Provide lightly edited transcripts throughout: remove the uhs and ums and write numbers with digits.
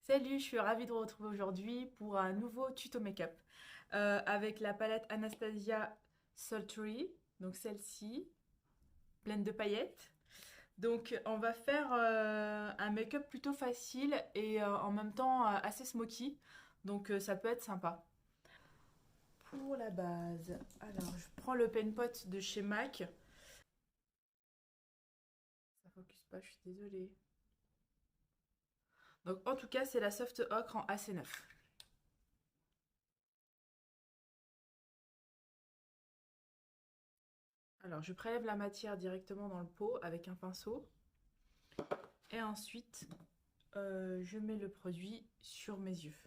Salut, je suis ravie de vous retrouver aujourd'hui pour un nouveau tuto make-up avec la palette Anastasia Sultry, donc celle-ci, pleine de paillettes. Donc on va faire un make-up plutôt facile et en même temps assez smoky, donc ça peut être sympa. Pour la base, alors je prends le pen pot de chez MAC. Ça focus pas, je suis désolée. Donc en tout cas c'est la Soft Ocre en AC9. Alors je prélève la matière directement dans le pot avec un pinceau. Et ensuite, je mets le produit sur mes yeux.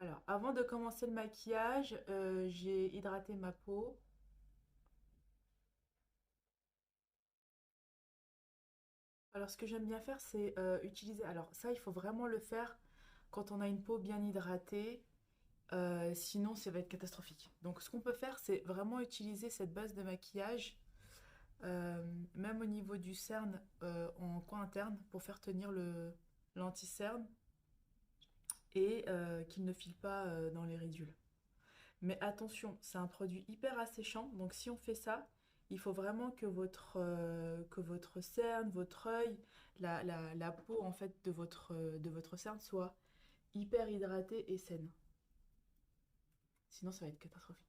Alors, avant de commencer le maquillage, j'ai hydraté ma peau. Alors, ce que j'aime bien faire, c'est utiliser... Alors, ça, il faut vraiment le faire quand on a une peau bien hydratée. Sinon, ça va être catastrophique. Donc, ce qu'on peut faire, c'est vraiment utiliser cette base de maquillage, euh, même au niveau du cerne, en coin interne, pour faire tenir l'anti-cerne et qu'il ne file pas dans les ridules. Mais attention, c'est un produit hyper asséchant, donc si on fait ça, il faut vraiment que votre cerne, votre œil, la peau en fait de votre cerne soit hyper hydratée et saine. Sinon, ça va être catastrophique.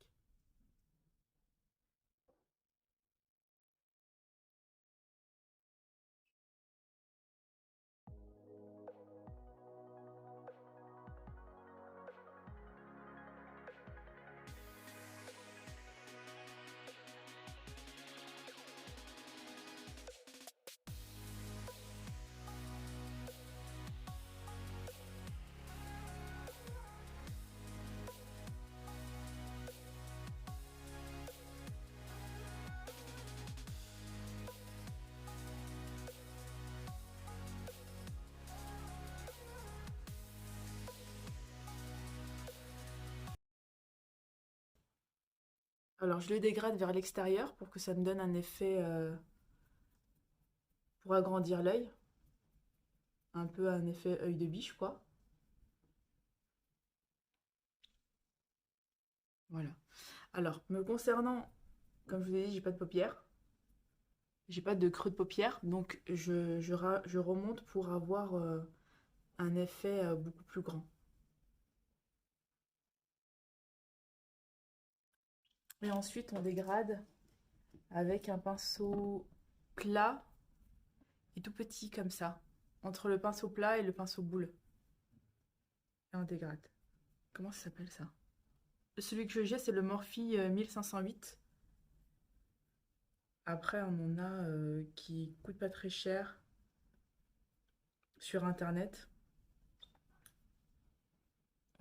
Alors, je le dégrade vers l'extérieur pour que ça me donne un effet pour agrandir l'œil, un peu un effet œil de biche, quoi. Voilà. Alors, me concernant, comme je vous ai dit, j'ai pas de paupières. J'ai pas de creux de paupières, donc je remonte pour avoir un effet beaucoup plus grand. Et ensuite, on dégrade avec un pinceau plat et tout petit comme ça, entre le pinceau plat et le pinceau boule. Et on dégrade. Comment ça s'appelle ça? Celui que j'ai, c'est le Morphe 1508. Après, on en a qui coûtent pas très cher sur internet.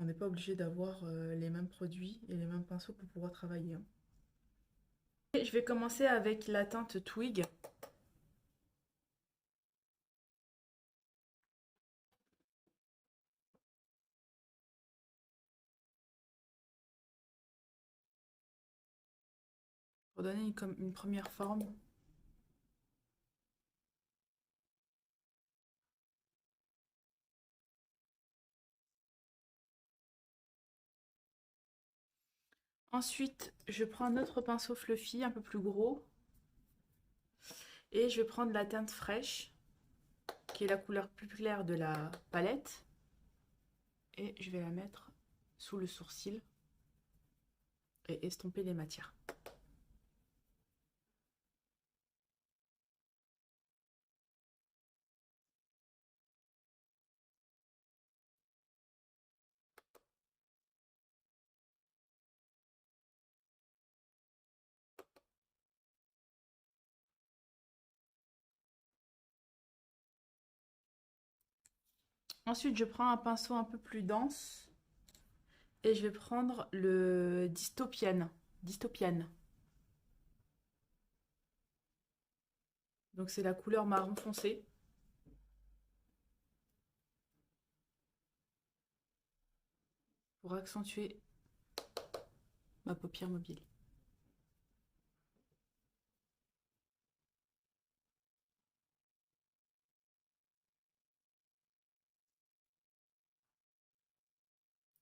On n'est pas obligé d'avoir les mêmes produits et les mêmes pinceaux pour pouvoir travailler, hein. Et je vais commencer avec la teinte Twig. Pour donner une première forme. Ensuite, je prends un autre pinceau fluffy, un peu plus gros, et je vais prendre la teinte fraîche, qui est la couleur plus claire de la palette, et je vais la mettre sous le sourcil et estomper les matières. Ensuite, je prends un pinceau un peu plus dense et je vais prendre le Dystopian. Dystopian. Donc c'est la couleur marron foncé pour accentuer ma paupière mobile.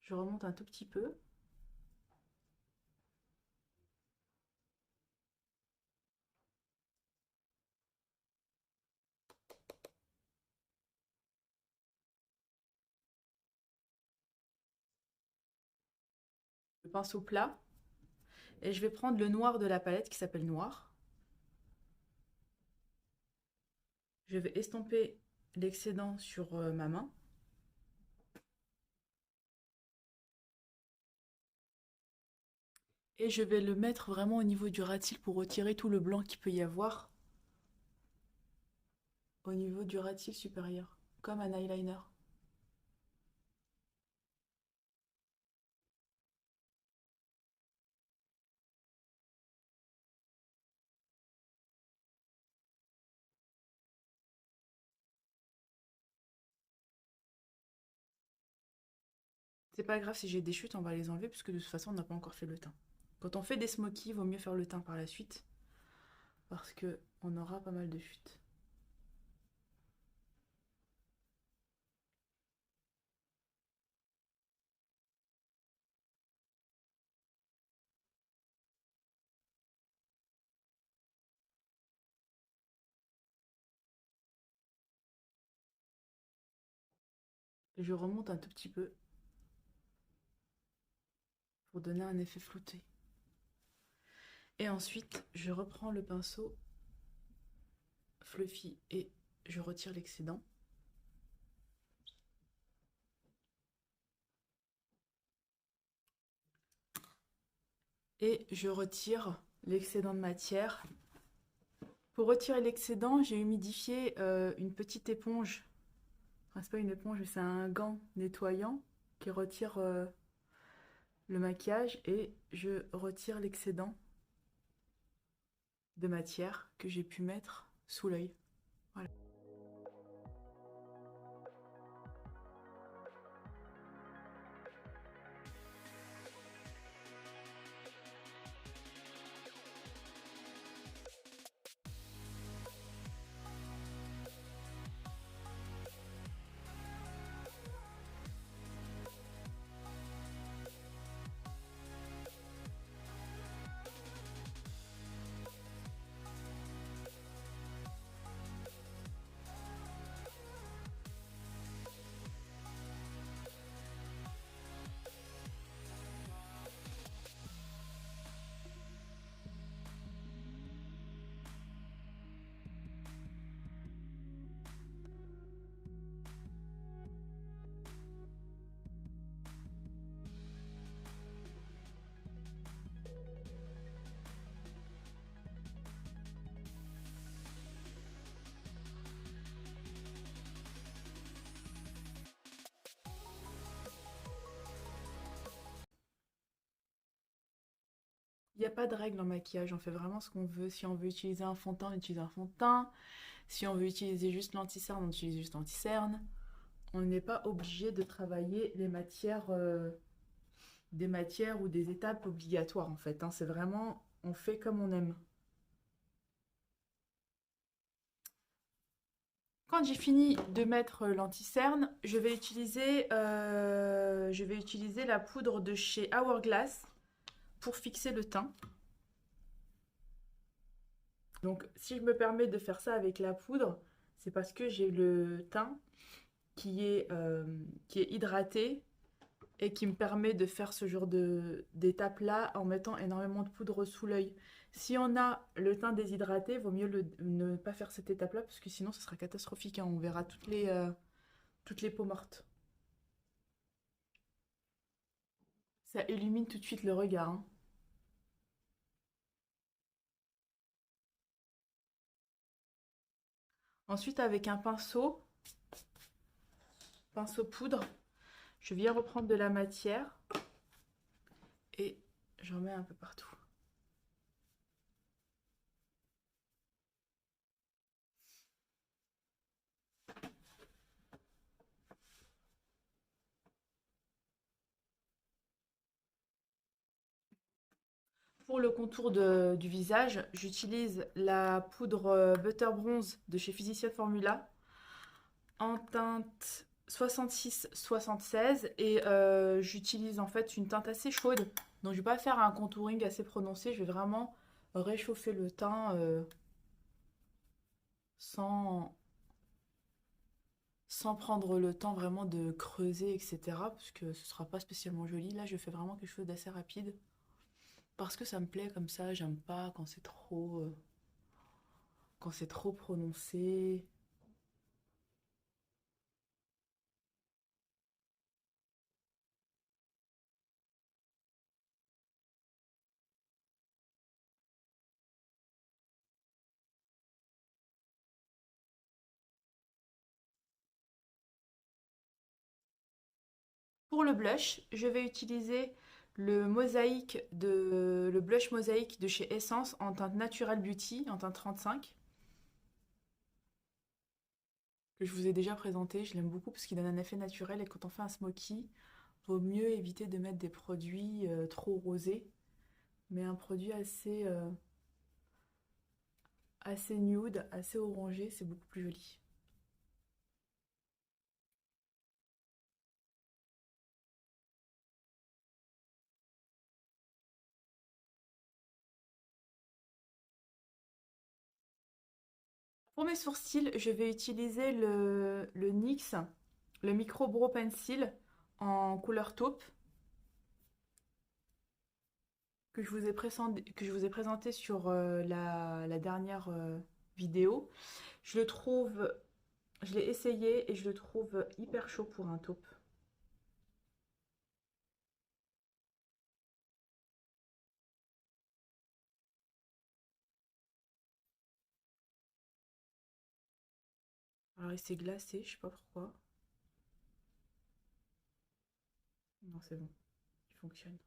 Je remonte un tout petit peu. Le pinceau plat. Et je vais prendre le noir de la palette qui s'appelle Noir. Je vais estomper l'excédent sur ma main. Et je vais le mettre vraiment au niveau du ras de cils pour retirer tout le blanc qu'il peut y avoir au niveau du ras de cils supérieur, comme un eyeliner. C'est pas grave si j'ai des chutes, on va les enlever puisque de toute façon on n'a pas encore fait le teint. Quand on fait des smokies, il vaut mieux faire le teint par la suite parce que on aura pas mal de chutes. Je remonte un tout petit peu pour donner un effet flouté. Et ensuite, je reprends le pinceau fluffy et je retire l'excédent. Et je retire l'excédent de matière. Pour retirer l'excédent, j'ai humidifié une petite éponge. Enfin, c'est pas une éponge, c'est un gant nettoyant qui retire le maquillage et je retire l'excédent de matière que j'ai pu mettre sous l'œil. Voilà. Il n'y a pas de règle en maquillage, on fait vraiment ce qu'on veut. Si on veut utiliser un fond de teint, on utilise un fond de teint. Si on veut utiliser juste l'anti-cerne, on utilise juste l'anti-cerne. On n'est pas obligé de travailler les matières, des matières ou des étapes obligatoires en fait, hein. C'est vraiment, on fait comme on aime. Quand j'ai fini de mettre l'anti-cerne, je vais utiliser la poudre de chez Hourglass pour fixer le teint. Donc si je me permets de faire ça avec la poudre, c'est parce que j'ai le teint qui est hydraté et qui me permet de faire ce genre d'étape-là en mettant énormément de poudre sous l'œil. Si on a le teint déshydraté, il vaut mieux ne pas faire cette étape-là parce que sinon ce sera catastrophique, hein. On verra toutes les peaux mortes. Ça illumine tout de suite le regard, hein. Ensuite, avec un pinceau poudre, je viens reprendre de la matière et j'en mets un peu partout. Pour le contour du visage, j'utilise la poudre Butter Bronze de chez Physician Formula en teinte 66, 76 et j'utilise en fait une teinte assez chaude. Donc je vais pas faire un contouring assez prononcé, je vais vraiment réchauffer le teint sans, sans prendre le temps vraiment de creuser, etc. Parce que ce sera pas spécialement joli. Là, je fais vraiment quelque chose d'assez rapide. Parce que ça me plaît comme ça, j'aime pas quand c'est trop prononcé. Pour le blush, je vais utiliser le blush mosaïque de chez Essence en teinte Natural Beauty, en teinte 35, que je vous ai déjà présenté. Je l'aime beaucoup parce qu'il donne un effet naturel et quand on fait un smoky, vaut mieux éviter de mettre des produits trop rosés, mais un produit assez nude, assez orangé, c'est beaucoup plus joli. Pour mes sourcils, je vais utiliser le NYX, le Micro Brow Pencil en couleur taupe que je vous ai présenté sur la dernière vidéo. Je le trouve, je l'ai essayé et je le trouve hyper chaud pour un taupe. Alors il s'est glacé, je sais pas pourquoi. Non, c'est bon, il fonctionne.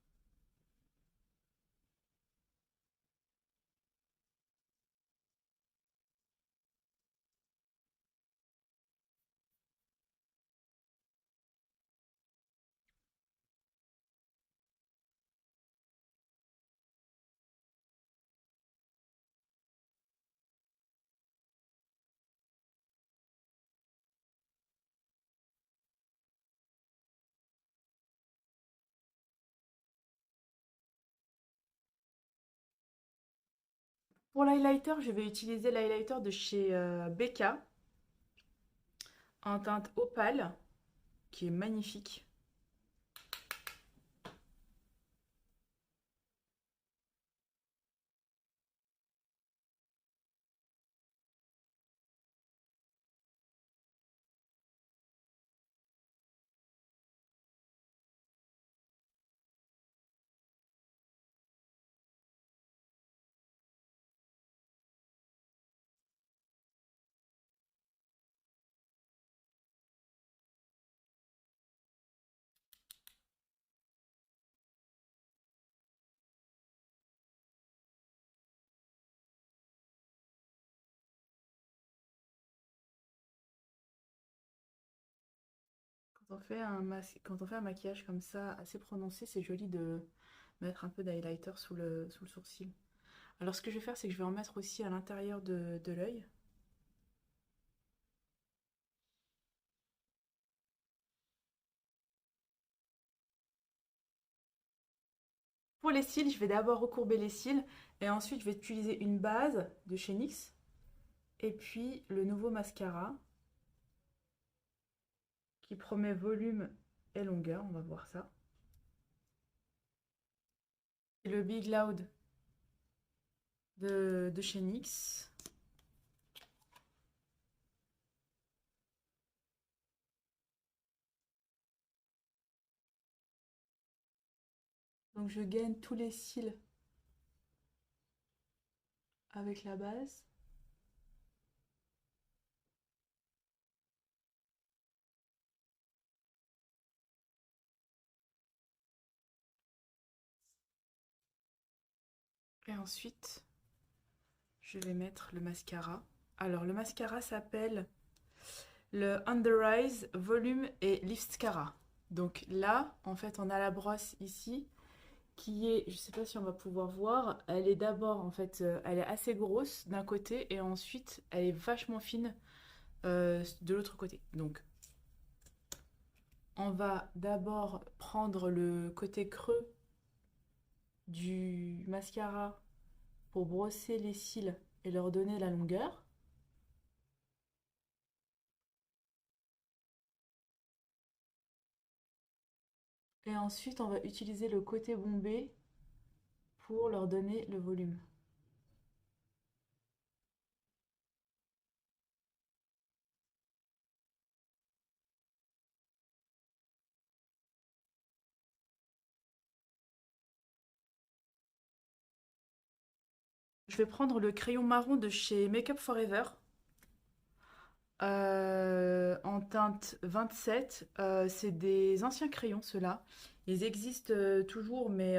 Pour l'highlighter, je vais utiliser l'highlighter de chez Becca en teinte opale, qui est magnifique. Quand on fait un maquillage comme ça, assez prononcé, c'est joli de mettre un peu d'highlighter sous le sourcil. Alors ce que je vais faire, c'est que je vais en mettre aussi à l'intérieur de l'œil. Pour les cils, je vais d'abord recourber les cils et ensuite je vais utiliser une base de chez NYX et puis le nouveau mascara qui promet volume et longueur, on va voir ça. Et le Big Loud de chez NYX. Donc je gaine tous les cils avec la base. Et ensuite, je vais mettre le mascara. Alors le mascara s'appelle le Under Eyes Volume et Lipscara. Donc là, en fait, on a la brosse ici qui est, je sais pas si on va pouvoir voir, elle est d'abord en fait, elle est assez grosse d'un côté et ensuite elle est vachement fine de l'autre côté. Donc On va d'abord prendre le côté creux du mascara pour brosser les cils et leur donner la longueur. Et ensuite, on va utiliser le côté bombé pour leur donner le volume. Je vais prendre le crayon marron de chez Make Up Forever en teinte 27. C'est des anciens crayons, ceux-là. Ils existent toujours, mais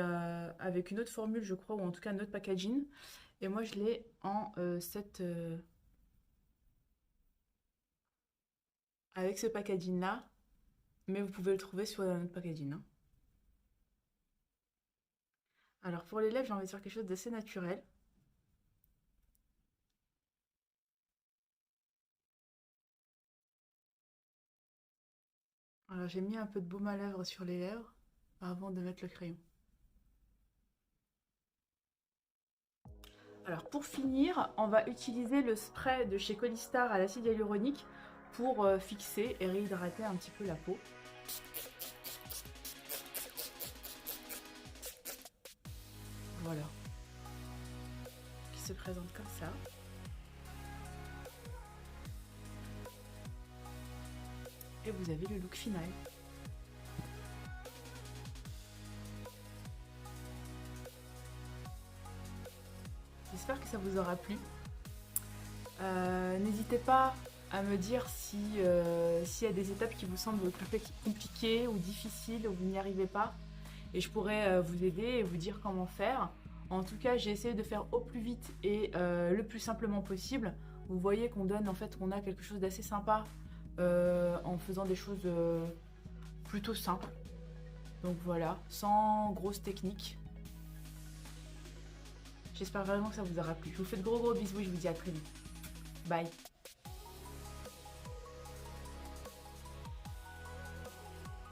avec une autre formule, je crois, ou en tout cas un autre packaging. Et moi, je l'ai en avec ce packaging-là, mais vous pouvez le trouver sur un autre packaging, hein. Alors, pour les lèvres, j'ai envie de faire quelque chose d'assez naturel. Alors, j'ai mis un peu de baume à lèvres sur les lèvres avant de mettre le crayon. Alors pour finir, on va utiliser le spray de chez Colistar à l'acide hyaluronique pour fixer et réhydrater un petit peu la peau. Voilà. Qui se présente comme ça. Et vous avez le look final. J'espère que ça vous aura plu. N'hésitez pas à me dire s'il y a des étapes qui vous semblent compliquées ou difficiles, ou vous n'y arrivez pas. Et je pourrais vous aider et vous dire comment faire. En tout cas, j'ai essayé de faire au plus vite et le plus simplement possible. Vous voyez qu'on donne, en fait, qu'on a quelque chose d'assez sympa en faisant des choses plutôt simples. Donc voilà, sans grosse technique. J'espère vraiment que ça vous aura plu. Je vous fais de gros bisous et je vous dis à très vite. Bye.